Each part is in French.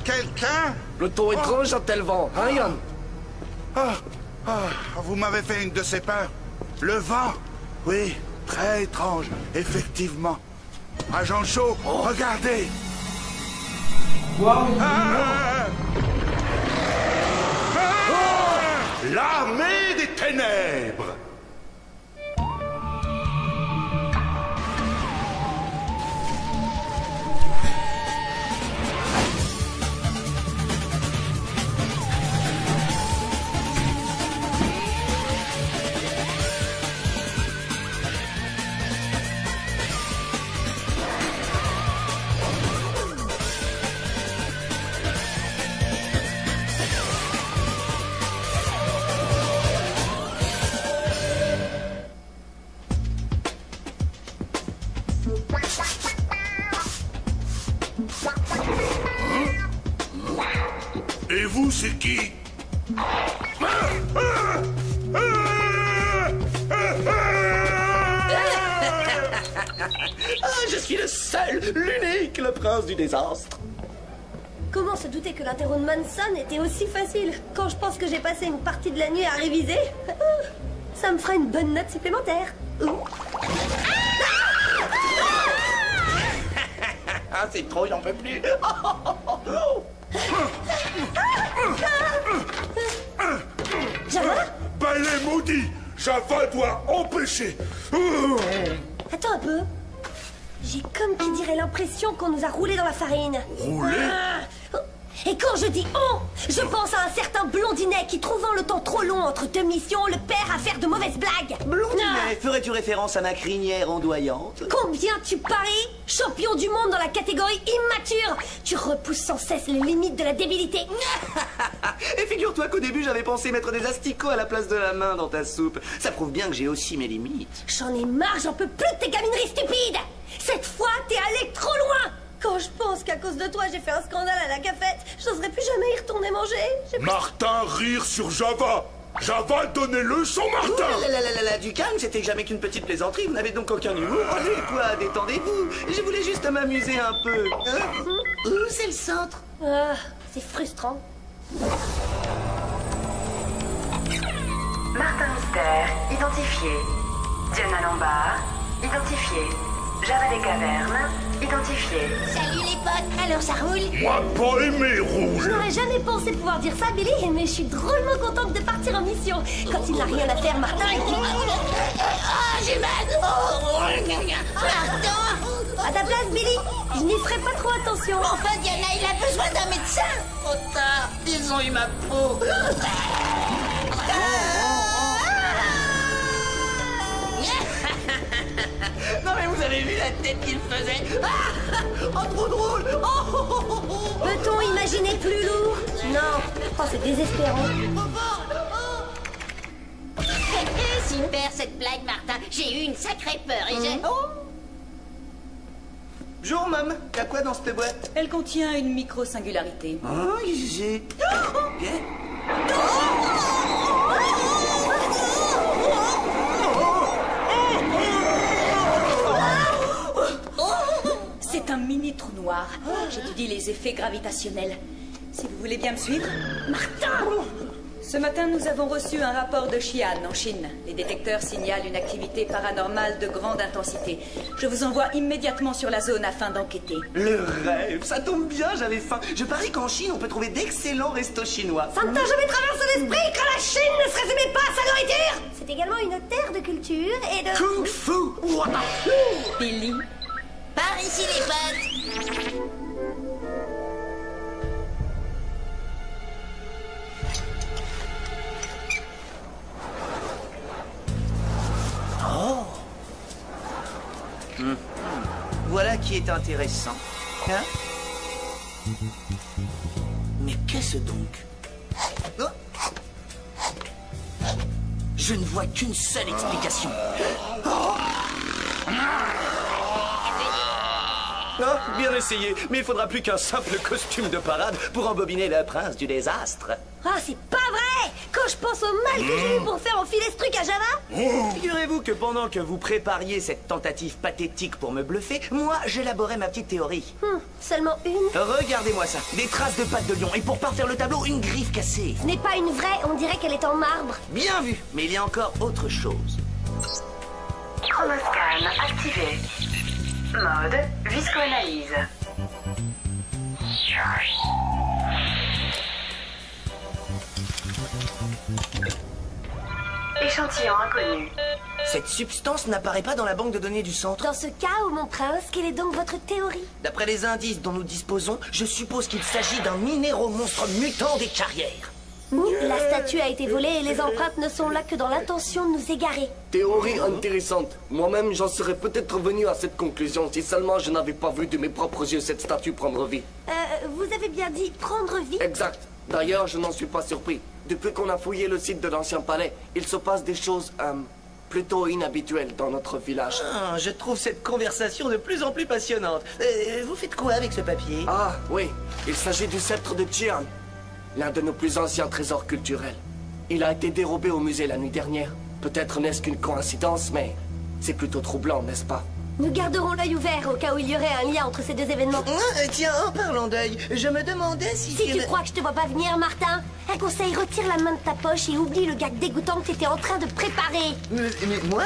Quelqu'un? Le ton étrange a-t-elle vent, hein, Yann? Vous m'avez fait une de ces peurs. Le vent? Oui, très étrange, effectivement. Agent Shaw, regardez! L'armée des ténèbres! Et vous, c'est qui? Je suis le seul, l'unique, le prince du désastre. Comment se douter que l'interro de Manson était aussi facile? Quand je pense que j'ai passé une partie de la nuit à réviser, ça me fera une bonne note supplémentaire. Ah, c'est trop, j'en peux plus. Java? Balai maudit! Java doit empêcher! Attends un peu. J'ai comme qui dirait l'impression qu'on nous a roulé dans la farine. Roulé? Et quand je dis on, je pense à un certain blondinet qui, trouvant le temps trop long entre deux missions, le perd à faire de mauvaises blagues. Blondinet, ferais-tu référence à ma crinière ondoyante? Combien tu paries? Champion du monde dans la catégorie immature. Tu repousses sans cesse les limites de la débilité. Et figure-toi qu'au début, j'avais pensé mettre des asticots à la place de la main dans ta soupe. Ça prouve bien que j'ai aussi mes limites. J'en ai marre, j'en peux plus de tes gamineries stupides. Cette fois, t'es allé trop loin. Quand je pense qu'à cause de toi, j'ai fait un scandale à la cafette, j'oserais plus jamais y retourner manger. Martin rire sur Java! Java donner leçon, Martin! Du calme, c'était jamais qu'une petite plaisanterie. Vous n'avez donc aucun humour. Allez, quoi, détendez-vous. Je voulais juste m'amuser un peu. Où c'est le centre? Ah, c'est frustrant. Martin Mystère, identifié. Diana Lombard, identifié. Java des Cavernes, identifié. Salut les potes, alors ça roule? Moi, pas aimé rouge! Je n'aurais jamais pensé pouvoir dire ça, Billy, mais je suis drôlement contente de partir en mission. Quand il n'a rien à faire, Martin, il dit... Ah, j'ai mal! Martin! À ta place, Billy, je n'y ferai pas trop attention. Enfin, Diana, il a besoin d'un médecin. Trop tard, ils ont eu ma peau. Non mais vous avez vu la tête qu'il faisait? Oh, trop drôle! Peut-on imaginer plus lourd? Non. Oh, c'est désespérant. Super cette blague, Martin. J'ai eu une sacrée peur et j'ai... Bonjour, Mom. Y'a quoi dans cette boîte? Elle contient une micro-singularité. Oh, j'ai... C'est un mini trou noir. J'étudie les effets gravitationnels. Si vous voulez bien me suivre. Martin! Ce matin, nous avons reçu un rapport de Xi'an, en Chine. Les détecteurs signalent une activité paranormale de grande intensité. Je vous envoie immédiatement sur la zone afin d'enquêter. Le rêve, ça tombe bien, j'avais faim. Je parie qu'en Chine, on peut trouver d'excellents restos chinois. Ça ne t'a jamais traversé l'esprit que la Chine ne se résumait pas à sa nourriture? C'est également une terre de culture et de... Kung Fu! Billy. Par ici les potes. Voilà qui est intéressant. Hein? Mais qu'est-ce donc? Oh. Je ne vois qu'une seule explication. Ah, bien essayé, mais il faudra plus qu'un simple costume de parade pour embobiner le prince du désastre. Ah, c'est pas vrai! Quand je pense au mal que j'ai eu pour faire enfiler ce truc à Java! Figurez-vous que pendant que vous prépariez cette tentative pathétique pour me bluffer, moi, j'élaborais ma petite théorie. Seulement une? Regardez-moi ça, des traces de pattes de lion, et pour parfaire le tableau, une griffe cassée. Ce n'est pas une vraie, on dirait qu'elle est en marbre. Bien vu, mais il y a encore autre chose. Chromoscan activé. Mode viscoanalyse. Échantillon inconnu. Cette substance n'apparaît pas dans la banque de données du centre. Dans ce cas, ô mon prince, quelle est donc votre théorie? D'après les indices dont nous disposons, je suppose qu'il s'agit d'un minéromonstre mutant des carrières. La statue a été volée et les empreintes ne sont là que dans l'intention de nous égarer. Théorie intéressante. Moi-même, j'en serais peut-être venu à cette conclusion si seulement je n'avais pas vu de mes propres yeux cette statue prendre vie. Vous avez bien dit prendre vie? Exact. D'ailleurs, je n'en suis pas surpris. Depuis qu'on a fouillé le site de l'ancien palais, il se passe des choses, plutôt inhabituelles dans notre village. Ah, je trouve cette conversation de plus en plus passionnante. Vous faites quoi avec ce papier? Ah, oui. Il s'agit du sceptre de Qian, l'un de nos plus anciens trésors culturels. Il a été dérobé au musée la nuit dernière. Peut-être n'est-ce qu'une coïncidence, mais c'est plutôt troublant, n'est-ce pas? Nous garderons l'œil ouvert au cas où il y aurait un lien entre ces deux événements. Tiens, en parlant d'œil, je me demandais si... Si tu crois que je te vois pas venir, Martin, un conseil, retire la main de ta poche et oublie le gag dégoûtant que t'étais en train de préparer. Mais moi?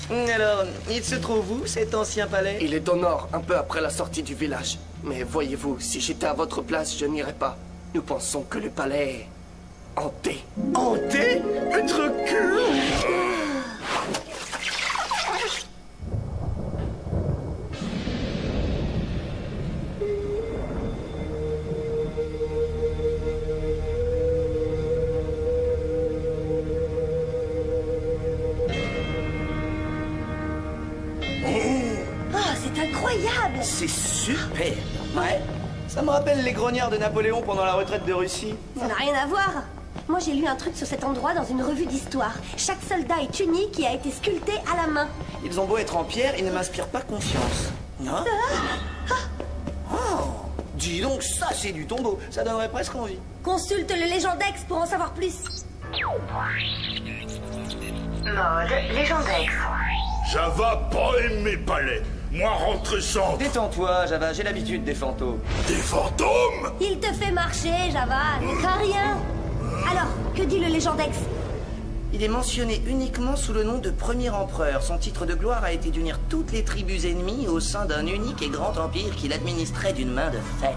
Alors, il se trouve où, cet ancien palais? Il est au nord, un peu après la sortie du village. Mais voyez-vous, si j'étais à votre place, je n'irais pas. Nous pensons que le palais est hanté. Hanté? Être cul? C'est incroyable! C'est super. Ouais. Ça me rappelle les grognards de Napoléon pendant la retraite de Russie. Ça n'a rien à voir. Moi, j'ai lu un truc sur cet endroit dans une revue d'histoire. Chaque soldat est unique et a été sculpté à la main. Ils ont beau être en pierre, ils ne m'inspirent pas confiance. Hein? Oh, dis donc, ça c'est du tombeau. Ça donnerait presque envie. Consulte le Légendex pour en savoir plus. Mode Légendex. Java pas aimé palais. Moi rentre centre. Détends-toi, Java, j'ai l'habitude des fantômes. Des fantômes? Il te fait marcher, Java, ne crains rien. Alors, que dit le Légendex? Il est mentionné uniquement sous le nom de premier empereur. Son titre de gloire a été d'unir toutes les tribus ennemies au sein d'un unique et grand empire qu'il administrait d'une main de fer.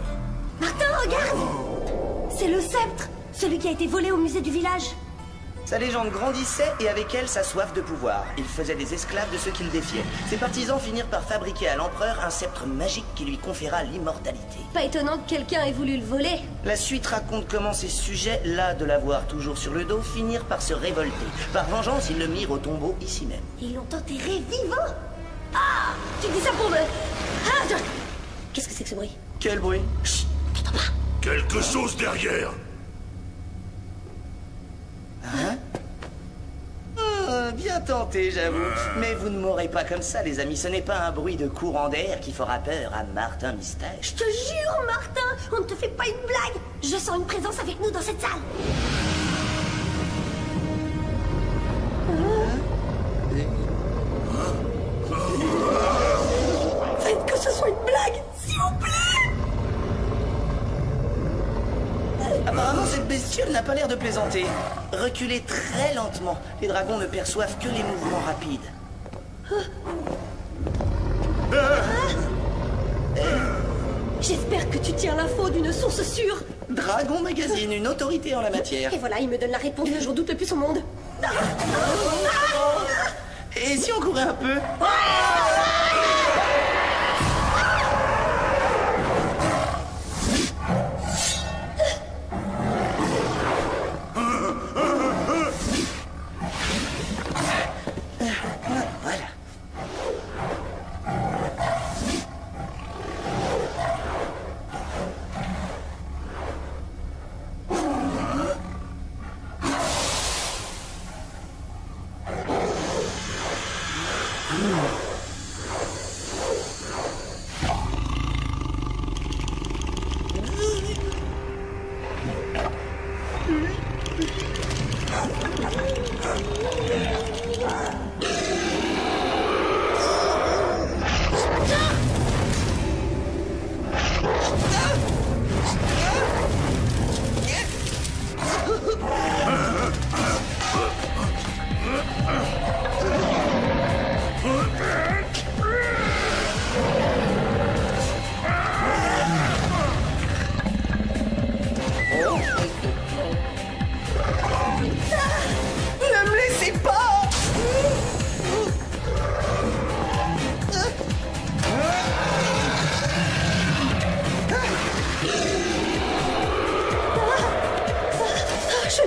Martin, regarde! C'est le sceptre, celui qui a été volé au musée du village. Sa légende grandissait et avec elle sa soif de pouvoir. Il faisait des esclaves de ceux qu'il défiait. Ses partisans finirent par fabriquer à l'empereur un sceptre magique qui lui conféra l'immortalité. Pas étonnant que quelqu'un ait voulu le voler. La suite raconte comment ces sujets, las de l'avoir toujours sur le dos, finirent par se révolter. Par vengeance, ils le mirent au tombeau ici même. Ils l'ont enterré vivant. Ah! Tu dis ça pour me... Ah! Qu'est-ce que c'est que ce bruit? Quel bruit? Chut! T'entends pas? Quelque chose derrière. Hein? Bien tenté, j'avoue. Mais vous ne m'aurez pas comme ça, les amis. Ce n'est pas un bruit de courant d'air qui fera peur à Martin Mystère. Je te jure, Martin, on ne te fait pas une blague. Je sens une présence avec nous dans cette salle. Faites que ce soit une blague, s'il vous plaît. Apparemment, cette bestiole n'a pas l'air de plaisanter. Reculez très lentement. Les dragons ne perçoivent que les mouvements rapides. J'espère que tu tiens l'info d'une source sûre. Dragon Magazine, une autorité en la matière. Et voilà, il me donne la réponse que j'en doute le plus au monde. Et si on courait un peu? Voilà.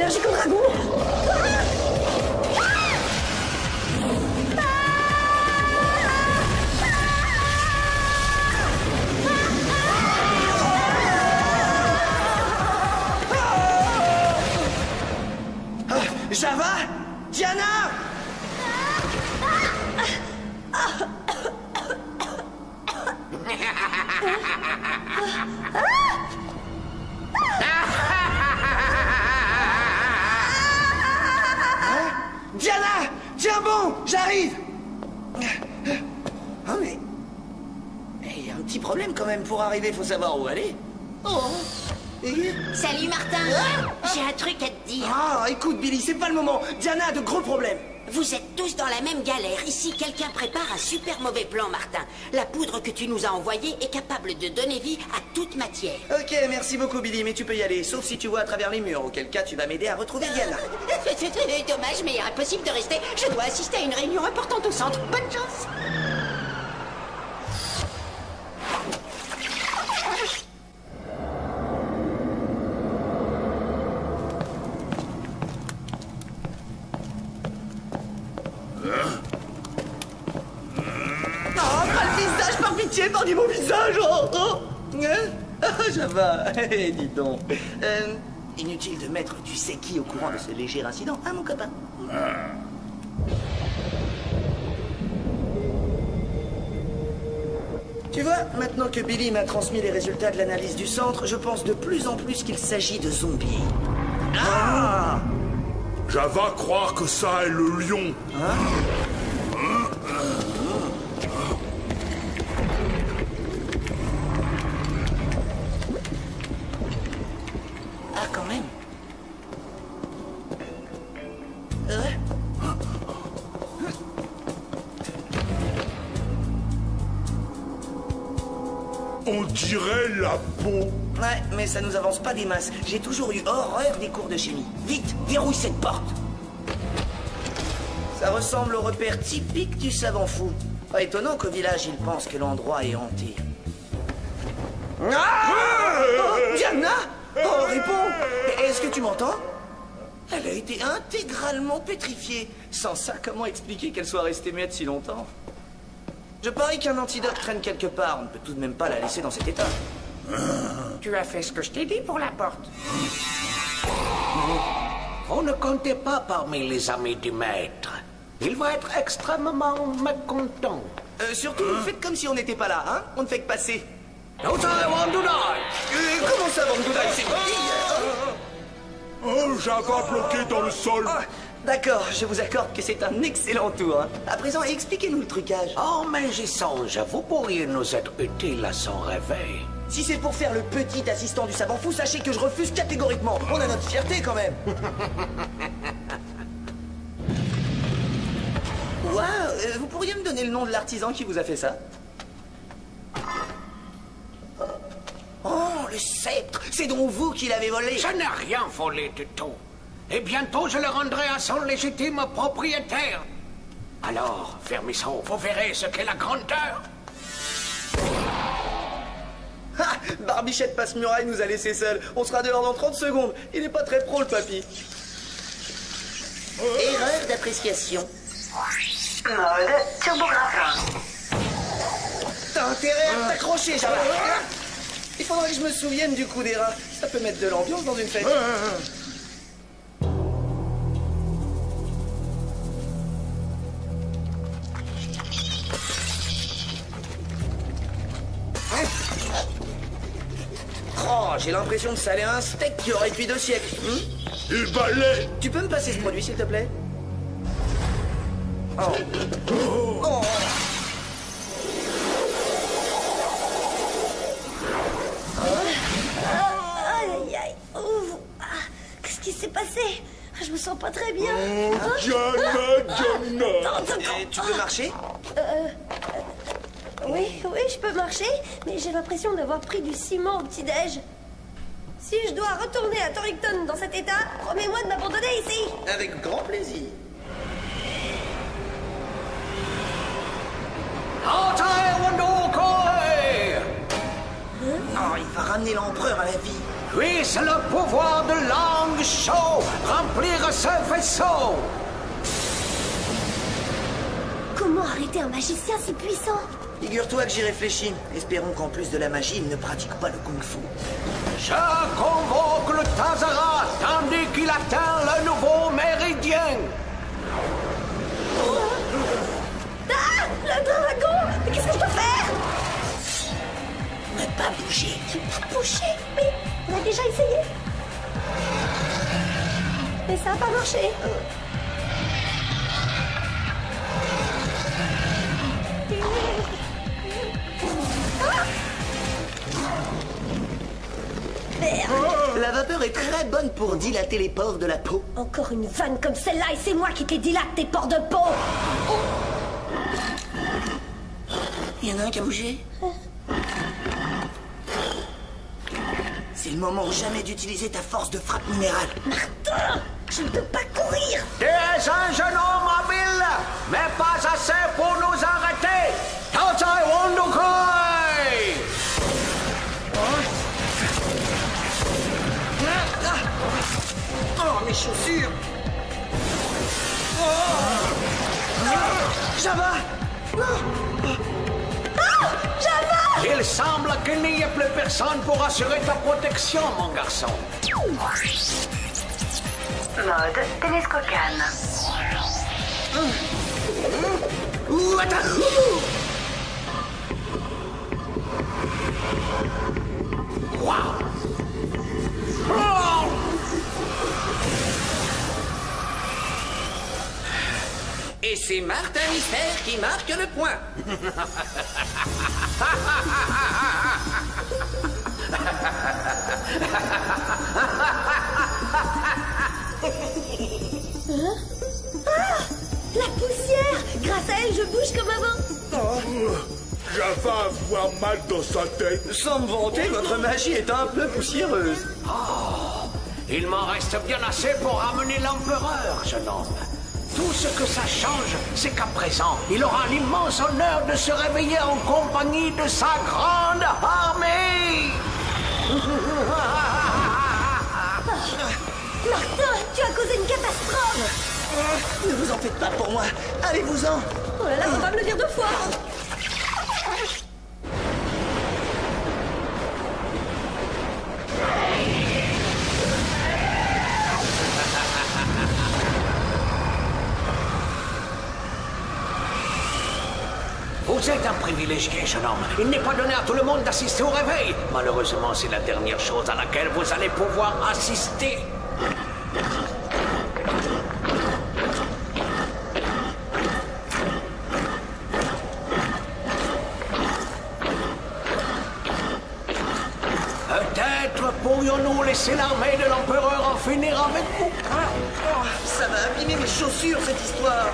allergique au dragon. Java? Diana? Diana! Tiens bon, j'arrive! Ah mais... Il y a un petit problème quand même, pour arriver, faut savoir où aller. Oh. Salut Martin. J'ai un truc à te dire. Ah, écoute Billy, c'est pas le moment. Diana a de gros problèmes. Vous êtes tous dans la même galère. Ici, quelqu'un prépare un super mauvais plan, Martin. La poudre que tu nous as envoyée est capable de donner vie à toute matière. Ok, merci beaucoup Billy, mais tu peux y aller, sauf si tu vois à travers les murs, auquel cas tu vas m'aider à retrouver Diana. Dommage, mais impossible de rester. Je dois assister à une réunion importante au centre. Bonne chance. Pardis mon visage. Java, dis donc. Inutile de mettre tu sais qui au courant de ce léger incident, hein mon copain? Tu vois, maintenant que Billy m'a transmis les résultats de l'analyse du centre, je pense de plus en plus qu'il s'agit de zombies. Ah! Java croire que ça est le lion. Ah, quand même. On dirait la peau. Ouais, mais ça nous avance pas des masses. J'ai toujours eu horreur des cours de chimie. Vite, verrouille cette porte. Ça ressemble au repère typique du savant fou. Pas étonnant qu'au village, il pense que l'endroit est hanté. Ah! Oh, Diana! Oh, réponds! Est-ce que tu m'entends? Elle a été intégralement pétrifiée. Sans ça, comment expliquer qu'elle soit restée muette si longtemps? Je parie qu'un antidote traîne quelque part. On ne peut tout de même pas la laisser dans cet état. Tu as fait ce que je t'ai dit pour la porte. Vous ne comptez pas parmi les amis du maître. Il va être extrêmement mécontent. Surtout, faites comme si on n'était pas là, hein? On ne fait que passer. No time on do die. Comment ça, Vandouda? Oh, Java bloqué dans le sol. D'accord, je vous accorde que c'est un excellent tour. Hein. À présent, expliquez-nous le trucage. Oh, mais j'y songe. Vous pourriez nous être utile à son réveil. Si c'est pour faire le petit assistant du savant fou, sachez que je refuse catégoriquement. On a notre fierté quand même. Waouh, vous pourriez me donner le nom de l'artisan qui vous a fait ça? Oh, le sceptre! C'est donc vous qui l'avez volé! Je n'ai rien volé du tout. Et bientôt, je le rendrai à son légitime propriétaire. Alors, Vermisson, vous verrez ce qu'est la grandeur. Ah, Barbichette Passe-Muraille nous a laissés seuls. On sera dehors dans 30 secondes. Il n'est pas très pro, le papy. Erreur d'appréciation. Mode turbographe. T'as intérêt à t'accrocher, Java. Il faudrait que je me souvienne du coup des rats. Ça peut mettre de l'ambiance dans une fête. Oh, j'ai l'impression de saler un steak qui aurait cuit 2 siècles. Du balai. Tu peux me passer ce produit, s'il te plaît? Oh. Oh. Aïe, aïe. Ouf. Ah, qu'est-ce qui s'est passé? Je me sens pas très bien. Diana. Tu peux marcher? Oui, je peux marcher, mais j'ai l'impression d'avoir pris du ciment au petit-déj. Si je dois retourner à Torrington dans cet état, promets-moi de m'abandonner ici. Avec grand plaisir. Oh, il va ramener l'empereur à la vie. Puisse le pouvoir de Lang Shou remplir ce vaisseau. Comment arrêter un magicien si puissant? Figure-toi que j'y réfléchis. Espérons qu'en plus de la magie, il ne pratique pas le kung-fu. Je convoque le Tazara tandis qu'il atteint le nouveau méridien. Ah! Le dragon! Mais qu'est-ce que je dois faire? Ne pas bouger. Ne pas bouger? Mais on a déjà essayé. Mais ça n'a pas marché. La vapeur est très bonne pour dilater les pores de la peau. Encore une vanne comme celle-là et c'est moi qui te les dilate, tes pores de peau. Il y en a un qui a bougé. C'est le moment ou jamais d'utiliser ta force de frappe minérale. Martin, je ne peux pas courir. Tu es un jeune homme habile, mais pas assez pour nous arrêter. Taozai Wondokoi! Oh, mes chaussures! Java! Java! Il semble qu'il n'y ait plus personne pour assurer ta protection, mon garçon. Mode télescopiane. Wow! Et c'est Martin Mystère qui marque le point. La poussière. Grâce à elle, je bouge comme avant. Java a avoir mal dans sa tête. Sans me vanter, votre magie est un peu poussiéreuse. Il m'en reste bien assez pour ramener l'empereur, jeune homme. Tout ce que ça change, c'est qu'à présent, il aura l'immense honneur de se réveiller en compagnie de sa grande armée. Martin, tu as causé une catastrophe. Ne vous en faites pas pour moi. Allez-vous-en. Oh là là, faut pas me le dire deux fois. Vous êtes un privilégié, jeune homme. Il n'est pas donné à tout le monde d'assister au réveil. Malheureusement, c'est la dernière chose à laquelle vous allez pouvoir assister. Peut-être pourrions-nous laisser l'armée de l'empereur en finir avec vous. Ça va abîmer mes chaussures, cette histoire.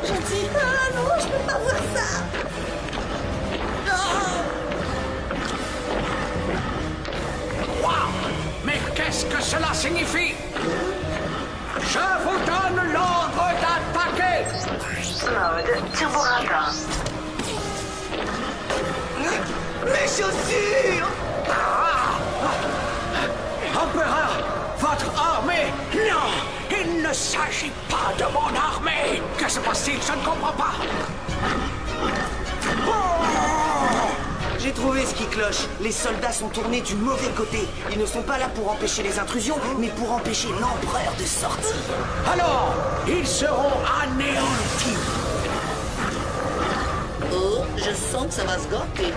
Gentil. Ah non, je peux pas voir ça. Waouh! Mais qu'est-ce que cela signifie? Je vous donne l'ordre d'attaquer! Mode turborapin. Mes chaussures! Empereur, votre armée! Non! Il ne s'agit pas de mon armée! Que se passe-t-il? Je ne comprends pas! J'ai trouvé ce qui cloche. Les soldats sont tournés du mauvais côté. Ils ne sont pas là pour empêcher les intrusions, mais pour empêcher l'empereur de sortir. Alors, ils seront anéantis! Oh, je sens que ça va se gâter.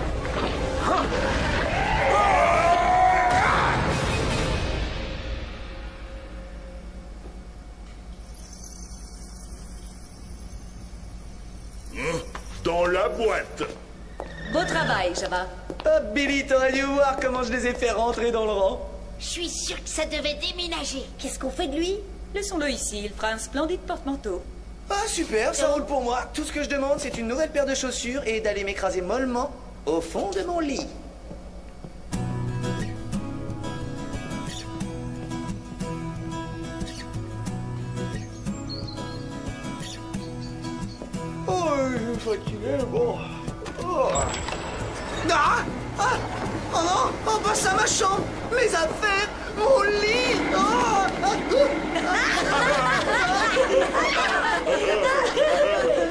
Dans la boîte. Beau travail, Java. Oh, Billy, t'aurais dû voir comment je les ai fait rentrer dans le rang. Je suis sûre que ça devait déménager. Qu'est-ce qu'on fait de lui? Laissons-le ici, il fera un splendide porte-manteau. Ah, super, ça roule pour moi. Tout ce que je demande, c'est une nouvelle paire de chaussures et d'aller m'écraser mollement au fond de mon lit. Oh, je suis fatigué, bon. Ah! Ah! Oh non! Oh, passe à ma chambre! Mes affaires! Mon lit! Oh!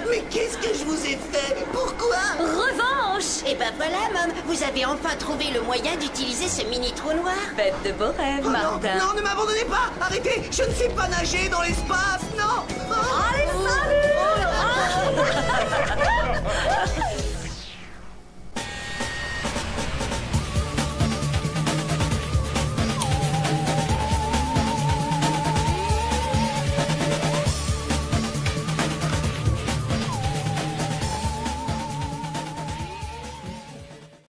Mais qu'est-ce que je vous ai fait? Pourquoi? Revanche! Et ben voilà, Mom, vous avez enfin trouvé le moyen d'utiliser ce mini trou noir. Faites de beaux rêves, Oh non, Martin. non, ne m'abandonnez pas! Arrêtez! Je ne sais pas nager dans l'espace! Non! Oh. Allez, salut!